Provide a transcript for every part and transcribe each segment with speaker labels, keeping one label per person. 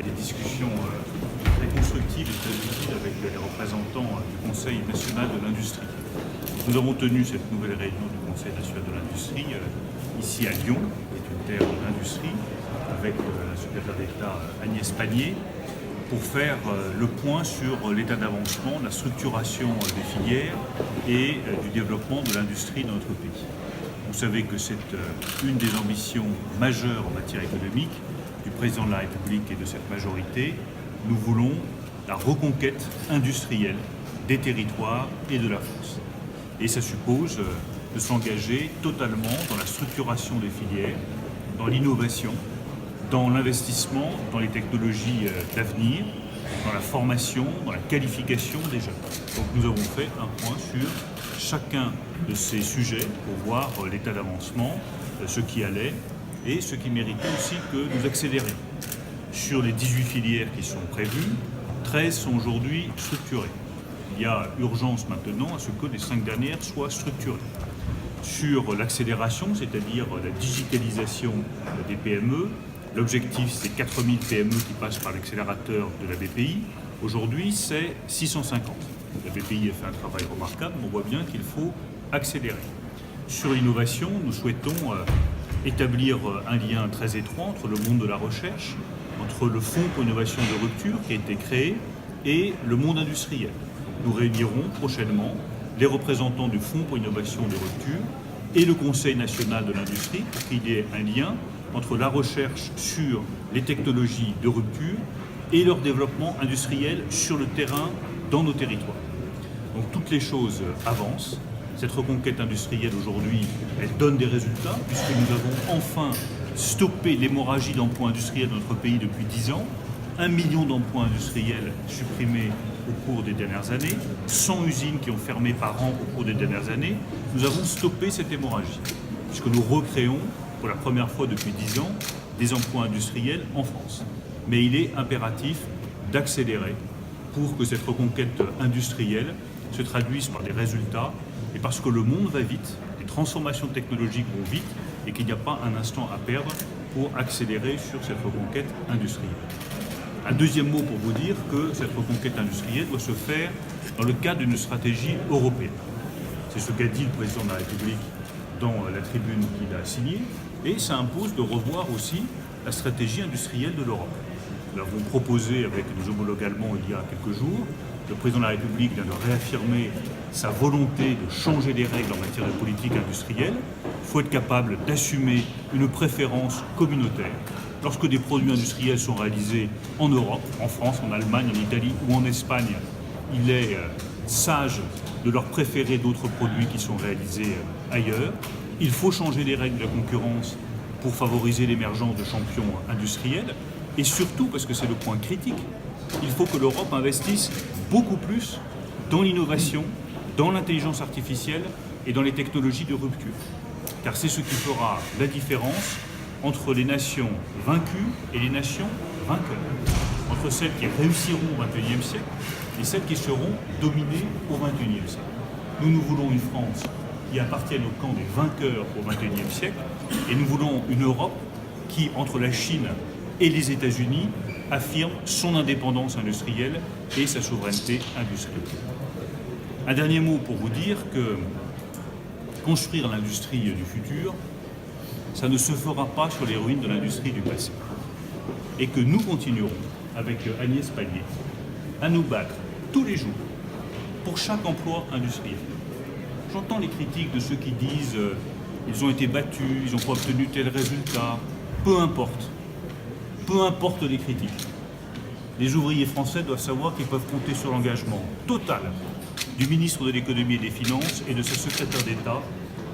Speaker 1: des discussions très constructives et très utiles avec les représentants du Conseil national de l'industrie. Nous avons tenu cette nouvelle réunion du Conseil national de l'industrie ici à Lyon, qui est une terre de l'industrie, avec la secrétaire d'État Agnès Pannier, pour faire le point sur l'état d'avancement, la structuration des filières et du développement de l'industrie dans notre pays. Vous savez que c'est une des ambitions majeures en matière économique du président de la République et de cette majorité. Nous voulons la reconquête industrielle des territoires et de la France. Et ça suppose de s'engager totalement dans la structuration des filières, dans l'innovation, dans l'investissement, dans les technologies d'avenir, dans la formation, dans la qualification des jeunes. Donc nous avons fait un point sur chacun de ces sujets pour voir l'état d'avancement, ce qui allait et ce qui méritait aussi que nous accélérions. Sur les 18 filières qui sont prévues, 13 sont aujourd'hui structurées. Il y a urgence maintenant à ce que les 5 dernières soient structurées. Sur l'accélération, c'est-à-dire la digitalisation des PME, l'objectif c'est 4000 PME qui passent par l'accélérateur de la BPI. Aujourd'hui, c'est 650. La BPI a fait un travail remarquable, mais on voit bien qu'il faut accélérer. Sur l'innovation, nous souhaitons établir un lien très étroit entre le monde de la recherche, entre le Fonds pour l'innovation de rupture qui a été créé et le monde industriel. Nous réunirons prochainement les représentants du Fonds pour l'innovation de rupture et le Conseil national de l'industrie pour qu'il y ait un lien entre la recherche sur les technologies de rupture et leur développement industriel sur le terrain dans nos territoires. Donc toutes les choses avancent. Cette reconquête industrielle aujourd'hui, elle donne des résultats puisque nous avons enfin stoppé l'hémorragie d'emplois industriels dans notre pays depuis 10 ans. 1 million d'emplois industriels supprimés au cours des dernières années, 100 usines qui ont fermé par an au cours des dernières années. Nous avons stoppé cette hémorragie puisque nous recréons pour la première fois depuis 10 ans des emplois industriels en France. Mais il est impératif d'accélérer pour que cette reconquête industrielle se traduise par des résultats et parce que le monde va vite, les transformations technologiques vont vite et qu'il n'y a pas un instant à perdre pour accélérer sur cette reconquête industrielle. Un deuxième mot pour vous dire que cette reconquête industrielle doit se faire dans le cadre d'une stratégie européenne. C'est ce qu'a dit le président de la République dans la tribune qu'il a signée et ça impose de revoir aussi la stratégie industrielle de l'Europe. Nous l'avons proposé avec nos homologues allemands il y a quelques jours. Le président de la République vient de réaffirmer sa volonté de changer les règles en matière de politique industrielle. Il faut être capable d'assumer une préférence communautaire. Lorsque des produits industriels sont réalisés en Europe, en France, en Allemagne, en Italie ou en Espagne, il est sage de leur préférer d'autres produits qui sont réalisés ailleurs. Il faut changer les règles de la concurrence pour favoriser l'émergence de champions industriels. Et surtout, parce que c'est le point critique, il faut que l'Europe investisse beaucoup plus dans l'innovation, dans l'intelligence artificielle et dans les technologies de rupture. Car c'est ce qui fera la différence entre les nations vaincues et les nations vainqueurs. Entre celles qui réussiront au XXIe siècle et celles qui seront dominées au XXIe siècle. Nous voulons une France qui appartienne au camp des vainqueurs au XXIe siècle et nous voulons une Europe qui, entre la Chine et les États-Unis, affirme son indépendance industrielle et sa souveraineté industrielle. Un dernier mot pour vous dire que construire l'industrie du futur, ça ne se fera pas sur les ruines de l'industrie du passé. Et que nous continuerons, avec Agnès Pannier, à nous battre tous les jours pour chaque emploi industriel. J'entends les critiques de ceux qui disent ils ont été battus, ils n'ont pas obtenu tel résultat. Peu importe les critiques. Les ouvriers français doivent savoir qu'ils peuvent compter sur l'engagement total du ministre de l'économie et des finances et de sa secrétaire d'État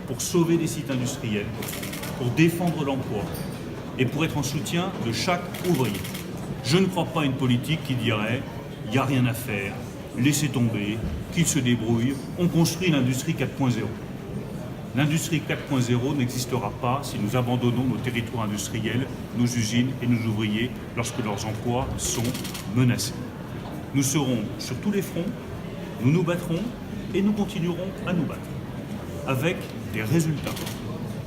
Speaker 1: pour sauver les sites industriels, pour défendre l'emploi et pour être en soutien de chaque ouvrier. Je ne crois pas à une politique qui dirait « il n'y a rien à faire, laissez tomber, qu'ils se débrouillent, on construit l'industrie 4.0 ». L'industrie 4.0 n'existera pas si nous abandonnons nos territoires industriels, nos usines et nos ouvriers lorsque leurs emplois sont menacés. Nous serons sur tous les fronts, nous nous battrons et nous continuerons à nous battre avec des résultats.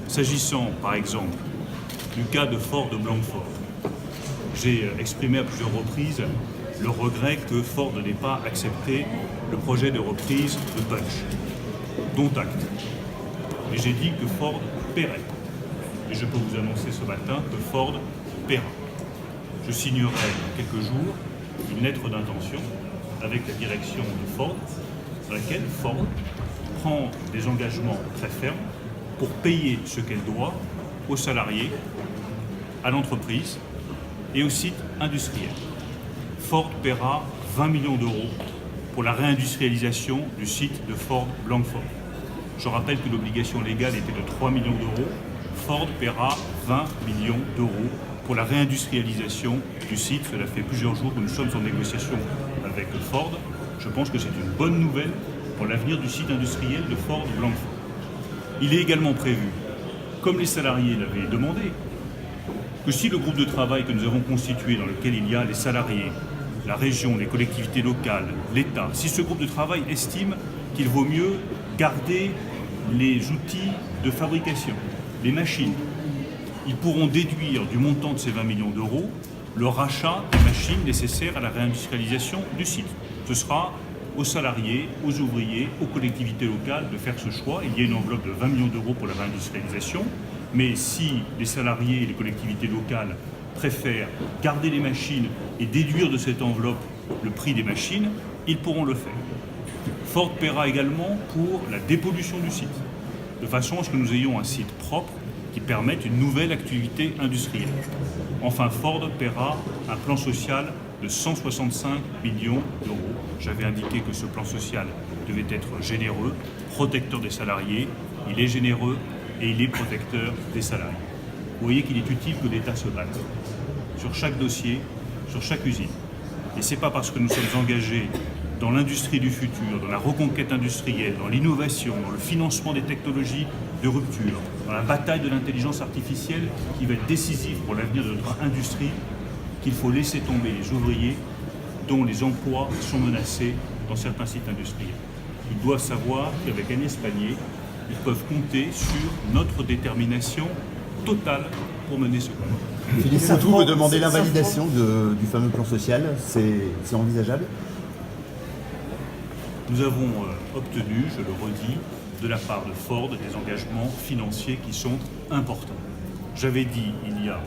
Speaker 1: S'agissant par exemple du cas de Ford de Blanquefort, j'ai exprimé à plusieurs reprises le regret que Ford n'ait pas accepté le projet de reprise de Punch, dont acte. Et j'ai dit que Ford paierait. Et je peux vous annoncer ce matin que Ford paiera. Je signerai dans quelques jours une lettre d'intention avec la direction de Ford, dans laquelle Ford prend des engagements très fermes pour payer ce qu'elle doit aux salariés, à l'entreprise et au site industriel. Ford paiera 20 millions d'euros pour la réindustrialisation du site de Ford Blanquefort. Je rappelle que l'obligation légale était de 3 millions d'euros. Ford paiera 20 millions d'euros pour la réindustrialisation du site. Cela fait plusieurs jours que nous sommes en négociation avec Ford. Je pense que c'est une bonne nouvelle pour l'avenir du site industriel de Ford Blanquefort. Il est également prévu, comme les salariés l'avaient demandé, que si le groupe de travail que nous avons constitué, dans lequel il y a les salariés, la région, les collectivités locales, l'État, si ce groupe de travail estime qu'il vaut mieux garder les outils de fabrication, les machines, ils pourront déduire du montant de ces 20 millions d'euros le rachat des machines nécessaires à la réindustrialisation du site. Ce sera aux salariés, aux ouvriers, aux collectivités locales de faire ce choix. Il y a une enveloppe de 20 millions d'euros pour la réindustrialisation, mais si les salariés et les collectivités locales préfèrent garder les machines et déduire de cette enveloppe le prix des machines, ils pourront le faire. Ford paiera également pour la dépollution du site, de façon à ce que nous ayons un site propre qui permette une nouvelle activité industrielle. Enfin, Ford paiera un plan social de 165 millions d'euros. J'avais indiqué que ce plan social devait être généreux, protecteur des salariés. Il est généreux et il est protecteur des salariés. Vous voyez qu'il est utile que l'État se batte sur chaque dossier, sur chaque usine. Et ce n'est pas parce que nous sommes engagés dans l'industrie du futur, dans la reconquête industrielle, dans l'innovation, dans le financement des technologies de rupture, dans la bataille de l'intelligence artificielle qui va être décisive pour l'avenir de notre industrie, qu'il faut laisser tomber les ouvriers dont les emplois sont menacés dans certains sites industriels. Ils doivent savoir qu'avec Agnès Pannier, ils peuvent compter sur notre détermination totale pour mener ce combat.
Speaker 2: Philippe Saintou veut demander l'invalidation du fameux plan social. C'est envisageable?
Speaker 1: Nous avons obtenu, je le redis, de la part de Ford des engagements financiers qui sont importants. J'avais dit il y a